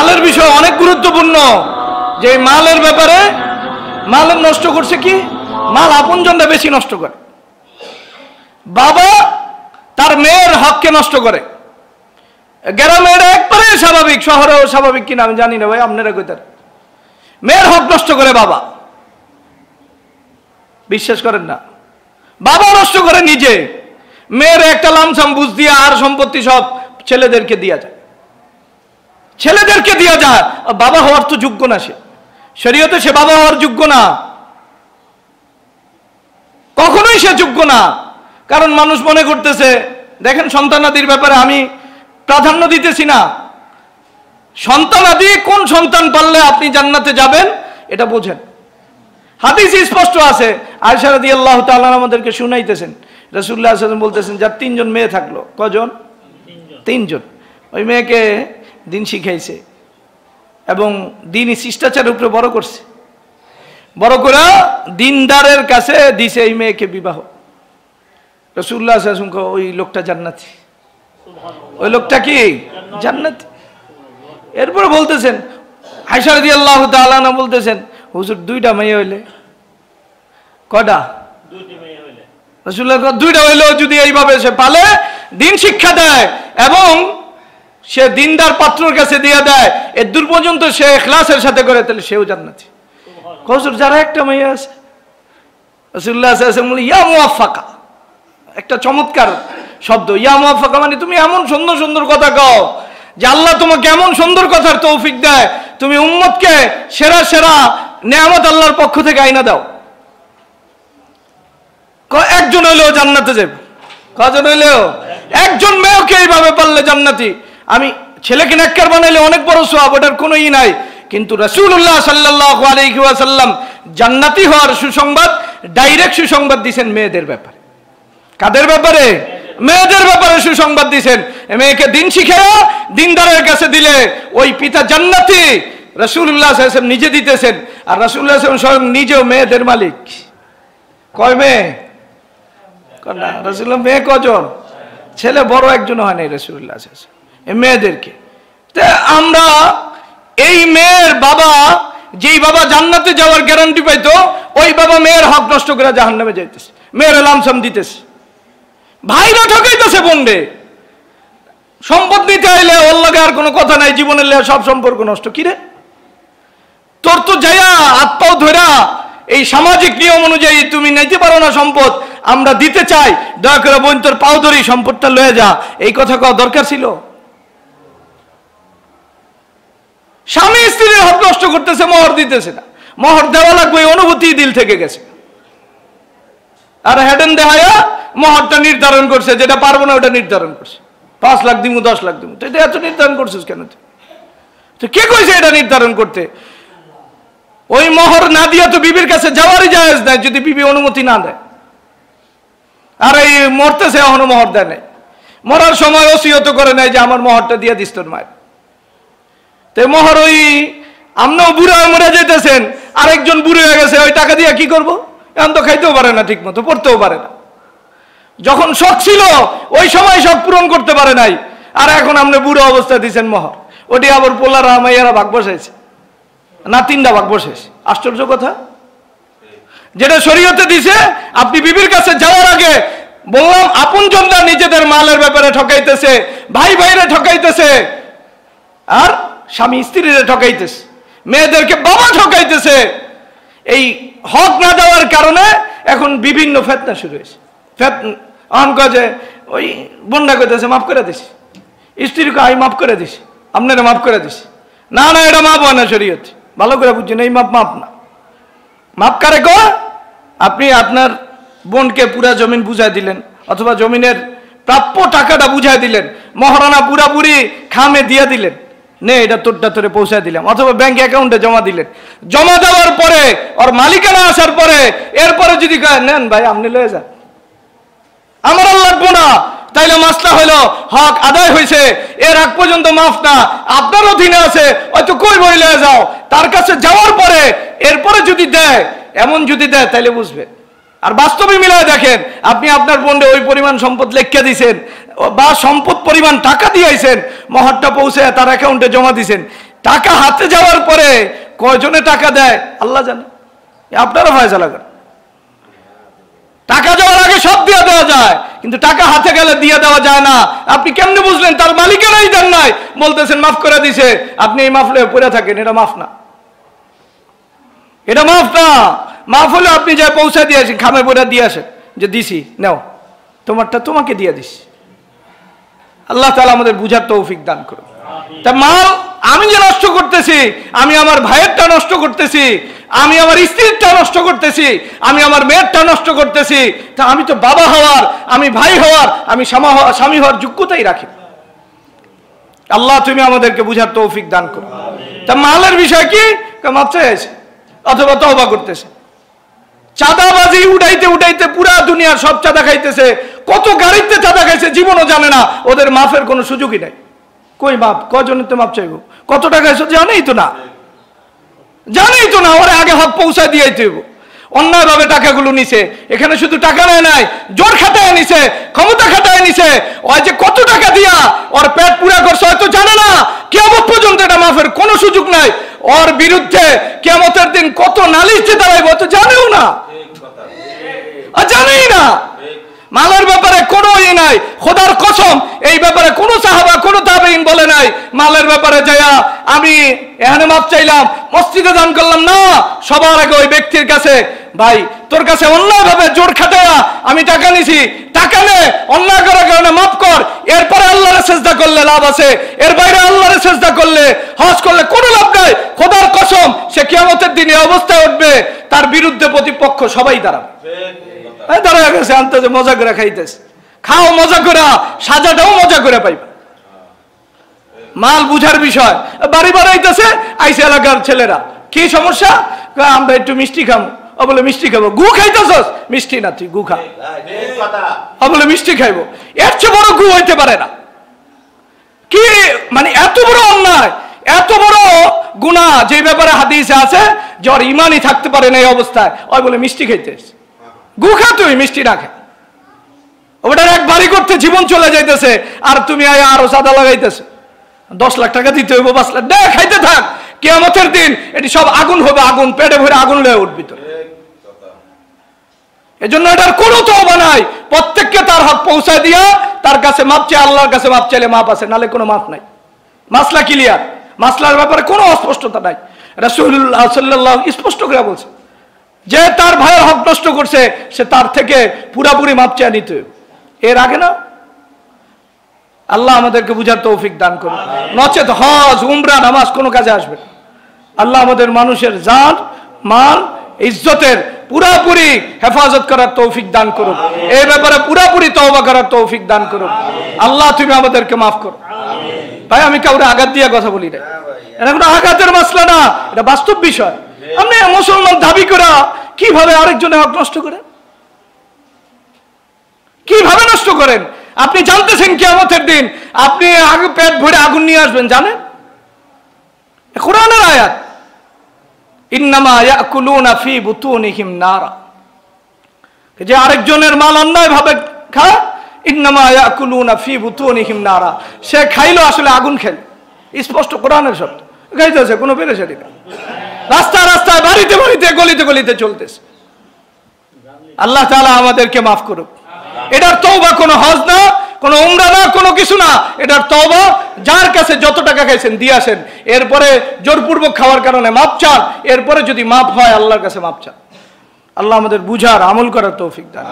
মালের বিষয় অনেক গুরুত্বপূর্ণ, যে মালের ব্যাপারে মালের নষ্ট করছে কি, মাল আপনজনরা বেশি নষ্ট করে। বাবা তার মেয়ের হককে নষ্ট করে। গ্রামের একবারে স্বাভাবিক, শহরেও স্বাভাবিক কিনা আমি জানি না ভাই, আপনারা কইতার মেয়ের হক নষ্ট করে বাবা, বিশ্বাস করেন না, বাবা নষ্ট করে নিজে। মেয়ের একটা লামসাম বুঝ দিয়ে আর সম্পত্তি সব ছেলেদেরকে দিয়া যায়, ছেলেদেরকে দিয়া যায়। বাবা হওয়ার তো যোগ্য না, সে শরীয়তে সে বাবা হওয়ার যোগ্য না, কখনোই সে যোগ্য না। কারণ মানুষ মনে করতেছে, দেখেন সন্তানাদির ব্যাপারে আমি প্রাধান্য দিতেছি না, সন্তানাদি কোন সন্তান পাললে আপনি জান্নাতে যাবেন এটা বোঝেন। হাদিস স্পষ্ট আছে, আয়েশা রাদিয়াল্লাহু তাআলা আমাদেরকে শুনাইতেছেন, রাসূলুল্লাহ সাল্লাল্লাহু আলাইহি ওয়াসাল্লাম বলতেছেন, যার 3 জন মেয়ে থাকলো, কজন? 3 জন। ওই মেয়েকে দিন শিখাইছে এবং দিনই শিষ্টাচারের উপরে বড় করছে, বড় করে দিনদারের কাছে দিছে এই মেয়েকে বিবাহ। রাসূলুল্লাহ সাল্লাল্লাহু আলাইহি ওয়াসাল্লাম ওই লোকটা জান্নাতি, ওই লোকটা কি জান্নাতি। এরপর বলতেছেন, আয়েশা রাদিয়াল্লাহু তাআলা আনহা বলতেছেন, হুজুর 2টা মেয়ে হইলে কয়টা? 2টি মেয়ে হইলে। রাসূলুল্লাহ 2টা হইলেও যদি এইভাবে সে পালে, দিন শিক্ষা দেয় এবং সে দিনদার পাত্রর কাছে দিয়ে দেয়, এর দূর পর্যন্ত সে ইখলাসের সাথে করে, তাহলে সেও জান্নাতি। হুজুর যারা একটা মেয়ে আছে, রাসূলুল্লাহ সাল্লাল্লাহু আলাইহি ওয়াসাল্লাম ইয়া মুওয়াফাকা, একটা চমৎকার শব্দ, ইয়া মুওয়াফাকা মানে তুমি এমন সুন্দর সুন্দর কথা কও যে আল্লাহ তোমাকে এমন সুন্দর কথার তৌফিক দেয়, তুমি উম্মতকে সেরা সেরা নেয়ামত আল্লাহর পক্ষ থেকে আইনা দাও। একজন হইলেও জান্নাতে যাবে, কজন হইলেও? একজন মেয়েকে এইভাবে পারলে জান্নাতি। আমি ছেলেকে নেককার বানাইলে অনেক বড় সওয়াব, ওটার কোনো ই নাই, কিন্তু রাসূলুল্লাহ সাল্লাল্লাহু আলাইহি ওয়াসাল্লাম জান্নাতি হওয়ার সুসংবাদ, ডাইরেক্ট সুসংবাদ দিয়েছেন মেয়েদের ব্যাপারে। কাদের ব্যাপারে? মেয়েদের ব্যাপারে সুসংবাদ দিয়েছেন। মেয়েকে দিন শিখায়া দিনদারের কাছে দিলে ওই পিতা জান্নাতি। রাসূলুল্লাহ সাল্লাল্লাহু আলাইহি ওয়াসাল্লাম নিজে দিতেছেন, আর রাসূলুল্লাহ সাল্লাল্লাহু আলাইহি ওয়াসাল্লাম নিজেও মেয়েদের মালিক। কয় মেয়ে? রাসূলুল্লাহ মেয়ে কজন? ছেলে বড় একজন হয় নাই রাসূলুল্লাহ সাল্লাল্লাহু আলাইহি ওয়াসাল্লাম এই মেয়েদেরকে। তা আমরা এই মেয়ের বাবা, যেই বাবা জান্নাতে যাওয়ার গ্যারান্টি পাইতো, ওই বাবা মেয়ের হক নষ্ট করে জাহান্নামে যাইতেছে, মেয়ের লামসাম দিতেছে, ভাইরা ঠকাইতেছে বোনরে। সম্পদ নিতে আইলে ওর লগে আর কোনো কথা নাই, জীবনের লেগে সব সম্পর্ক নষ্ট। কিরে তোর তো যাইয়া হাত পাও ধরা এই সামাজিক নিয়ম অনুযায়ী তুমি নিতে পারো না সম্পদ, আমরা দিতে চাই, দয়া করে বোন তোর পাও ধরি সম্পদটা লয়ে যা, এই কথা কওয়া দরকার ছিল? স্বামী স্ত্রীর হক নষ্ট করতেছে, মোহর দিতেছে না, মোহর দেওয়া লাগবে এই অনুভূতি দিল থেকে গেছে, আর হেডেন দেহায়া মোহরটা নির্ধারণ করছে, যেটা পারবো না ওটা নির্ধারণ করছে, 5 লাখ দিমু 10 লাখ দিমু। তো এটা এত নির্ধারণ করছিস কেন? তো কে কইছে এটা নির্ধারণ করতে? ওই মোহর না দিয়া তো বিবির কাছে যাওয়ারই জায়েজ নাই, যদি বিবি অনুমতি না দেয়। আর এই মরতেছে এখনো মোহর দেয় নাই, মরার সময় ওসিয়ত করে নাই যে আমার মোহরটা দিয়ে দিস তোর মায়ের। তো মোহর ওই আমরাও বুড়া মরে যেতেছেন, আরেকজন বুড়ো হয়ে গেছে, ওই টাকা দিয়ে কি করবো? এখন তো খাইতেও পারে না ঠিক মতো, পড়তেও পারে না। যখন শখ ছিল ওই সময় শখ পূরণ করতে পারে নাই, আর এখন আপনি বুড়ো অবস্থা দিচ্ছেন মোহর, ওটি আবার পোলারা মাইয়ারা ভাগ বসাইছে, না 3টা ভাগ বসাইছে। আশ্চর্য কথা, যেটা শরীয়তে দিছে। আপনি বিবির কাছে যাওয়ার আগে বললাম, আপনজনরা নিজেদের মালের ব্যাপারে ঠকাইতেছে, ভাই ভাইরে ঠকাইতেছে, আর স্বামী স্ত্রীরে ঠকাইতেছে, মেয়েদেরকে বাবা ঠকাইতেছে। এই হক না দেওয়ার কারণে এখন বিভিন্ন ফেতনা শুরু হয়েছে। যে ওই বোনরা কইতেছে মাফ করে দিছি, স্ত্রীকে আমি মাফ করে দিছি, আপনারা মাফ করে দিছি। না না, এটা মাফ হয় না শরীয়ত, ভালো করে বুঝছেন, এই মাপ মাপ না। মাপ কারে কো? আপনি আপনার বোনকে পুরা জমিন বুঝাই দিলেন, অথবা জমিনের প্রাপ্য টাকাটা বুঝাই দিলেন, মহারানা পুরাপুরি খামে দিয়ে দিলেন, নে এটা তোরটা তোরে পৌঁছায় দিলাম, অথবা ব্যাংক অ্যাকাউন্টে জমা দিলেন। জমা দেওয়ার পরে ওর মালিকানা আসার পরে এরপরে যদি নেন ভাই আপনি লয়ে যান, আমার আর লাগবো না, তাইলে মাসলা হইলো হক আদায় হয়েছে, এর আগ পর্যন্ত মাফ না, আপনার অধীনে আছে, হয়তো কই বই লয়ে যাও, তার কাছে যাওয়ার পরে এরপরে যদি দেয়, এমন যদি দেয় তাইলে বুঝবে। আর বাস্তবে মিলায় দেখেন, আপনি আপনার বোনকে ওই পরিমাণ সম্পদ লেখা দিয়েছেন বা সম্পদ পরিমাণ টাকা দিয়েছেন, মহরটা পৌঁছে তার অ্যাকাউন্টে জমা দিয়েছেন, টাকা হাতে যাওয়ার পরে কয়জনে টাকা দেয় আল্লাহ জানে, আপনারা ফয়সালা করেন। টাকা যাওয়ার আগে সব দিয়ে দেওয়া যায়, কিন্তু টাকা হাতে গেলে দিয়ে দেওয়া যায় না। আপনি কেমনে বুঝলেন? তার মালিকেরাই দেন নাই, বলতেছেন মাফ করে দিছে, আপনি এই মাফ লয়ে পড়ে থাকেন। এটা মাফ না, এটা মাফ না। মাফ হলে আপনি যা পৌঁছা দিয়ে আসেন, খামে পড়ে দিয়ে আসেন যে দিছি, নাও তোমারটা তোমাকে দিয়ে দিস। আল্লাহ তাআলা আমাদের বুঝার তৌফিক দান করুন। তা মাল আমি যে নষ্ট করতেছি, আমি আমার ভাইয়েরটা নষ্ট করতেছি, আমি আমার স্ত্রীরটা নষ্ট করতেছি, আমি আমার মেয়েরটা নষ্ট করতেছি, তা আমি তো বাবা হওয়ার, আমি ভাই হওয়ার, আমি স্বামী হওয়ার যোগ্যতাই রাখি। আল্লাহ তুমি আমাদেরকে বুঝার তৌফিক দান করো। তা মালের বিষয় কি? মাপ চাইছে অথবা তওবা করতেছে। চাঁদাবাজি উঠাইতে উঠাইতে পুরা দুনিয়ার সব চাঁদা খাইতেছে, কত গাড়িতে চাঁদা খাইছে জীবনও জানে না, ওদের মাফের কোনো সুযোগই নাই। কই মাপ? কজনের তো মাপ চাইব? কত টাকা এসে জানেই তো না, জানেই তো না। ওরা আগে হক পৌঁছা দিয়ে হইব। অন্যায় ভাবে টাকাগুলো নিছে, এখানে শুধু টাকা নেয় নাই, জোর খাটায় নিছে, ক্ষমতা খাটায় নিছে। ওই যে কত টাকা দিয়া ওর পেট পুরা করছে হয়তো জানে না, কিয়ামত পর্যন্ত এটা মাফের কোনো সুযোগ নাই। ওর বিরুদ্ধে কিয়ামতের দিন কত নালিশ যে দাঁড়াইব তো জানেও না, জানেই না। মালের ব্যাপারে কোনো ই নাই, খোদার কসম এই ব্যাপারে কোনো সাহাবা কোনো তাবেঈন বলে নাই মালের ব্যাপারে যায়া আমি এখানে মাপ চাইলাম, মসজিদে দান করলাম না। সবার আগে ওই ব্যক্তির কাছে, ভাই তোর কাছে অন্যায় ভাবে জোর খাটায়া আমি টাকা নিছি, টাকা নে, অন্যায় করার কারণে মাফ কর। এরপরে আল্লাহরে সেজদা করলে লাভ আছে, এর বাইরে আল্লাহরে সেজদা করলে, হজ করলে কোনো লাভ নাই। খোদার কসম সে কিয়ামতের দিনে অবস্থায় উঠবে, তার বিরুদ্ধে প্রতিপক্ষ সবাই দাঁড়াবে। দাঁড়া গেছে আনতে মজা করে খাইতেছে, খাও মজা করে, সাজাটাও মজা করে পাইবা। মাল বুঝার বিষয়। বাড়ি বাড়াইতেছে আইসে এলাকার ছেলেরা, কি সমস্যা? আমরা একটু মিষ্টি খাবো। ও বলে মিষ্টি খাবো। গু খাইতেছস? মিষ্টি না, তুই গু খা। ও বলে মিষ্টি খাইবো। এর চেয়ে বড় গু হইতে পারে না। কি মানে এত বড় অন্যায়, এত বড় গুনাহ, যে ব্যাপারে হাদিসে আছে যে ওর ইমানই থাকতে পারে না এই অবস্থায়, ওই বলে মিষ্টি খাইতেছ। গু খা, তুই মিষ্টি না খা। ওটার এক বাড়ি করতে জীবন চলে যাইতেছে, আর তুমি আরো সাদা লাগাইতেছে। 10 লাখ টাকা দিতে হইব, 5 লাখ, দেখ খাইতে থাক। কিয়ামতের দিন এটি সব আগুন হবে, আগুন পেটে ভরে আগুন লয়ে উঠবি তো। এজন্য এটার কোনো তওবা নাই। প্রত্যেককে তার হক পৌঁছায় দিয়া তার কাছে মাপ চাই, আল্লাহর কাছে মাপ চাইলে মাপ আছে, নালে কোনো মাপ নাই। মাসলা ক্লিয়ার, মাসলার ব্যাপারে কোনো অস্পষ্টতা নাই। রাসূলুল্লাহ সাল্লাল্লাহু আলাইহি স্পষ্ট করে বলছে যে তার ভাইয়ের হক নষ্ট করছে, সে তার থেকে পুরাপুরি মাপ চেয়ে নিতে। এর আগে না। আল্লাহ আমাদেরকে বুঝার তৌফিক দান করুন। নচেত হজ, উমরা, নামাজ কোনো কাজে আসবে না। আল্লাহ আমাদের মানুষের জান, মাল, ইজ্জতের পুরাপুরি হেফাজত করার তৌফিক দান করুন। এই ব্যাপারে পুরাপুরি তওবা করার তৌফিক দান করুন। আল্লাহ তুমি আমাদেরকে মাফ করো। ভাই আমি কাউরে আঘাত দিয়ে কথা বলি না, এটা কোনো আঘাতের মাসলা না, এটা বাস্তব বিষয়। আপনি মুসলমান দাবি করা কিভাবে আরেকজনের হক নষ্ট করেন? কিভাবে নষ্ট করেন? আপনি জানতেছেন কিয়ামতের দিন আপনি আগে পেট ভরে আগুন নিয়ে আসবেন, জানেন? কোরআনের আয়াত, ইন্নামা ইয়াকুলুনা ফি বুতুনিহিম নারা, যে আরেকজনের মাল অন্যায় ভাবে খায়, ইন্নামা ইয়াকুলুনা ফি বুতুনিহিম নারা, সে খাইলো আসলে আগুন খেল। স্পষ্ট কোরআনের শব্দ, খাইতেছে, কোনো পেরেশানি না। রাস্তায় রাস্তায়, বাড়িতে বাড়িতে, গলিতে গলিতে চলতেছে। আল্লাহ তাআলা আমাদেরকে মাফ করুক। এটার তওবা কোনো হজ না, কোনো উমরা না, কোনো কিছু না। এটার তওবা যার কাছে যত টাকা খাইছেন দিয়ে আসেন, এরপরে জোরপূর্বক খাওয়ার কারণে মাপ চান, এরপরে যদি মাপ হয় আল্লাহর কাছে মাপ চান। আল্লাহ আমাদের বুঝার, আমল করার তৌফিক দান।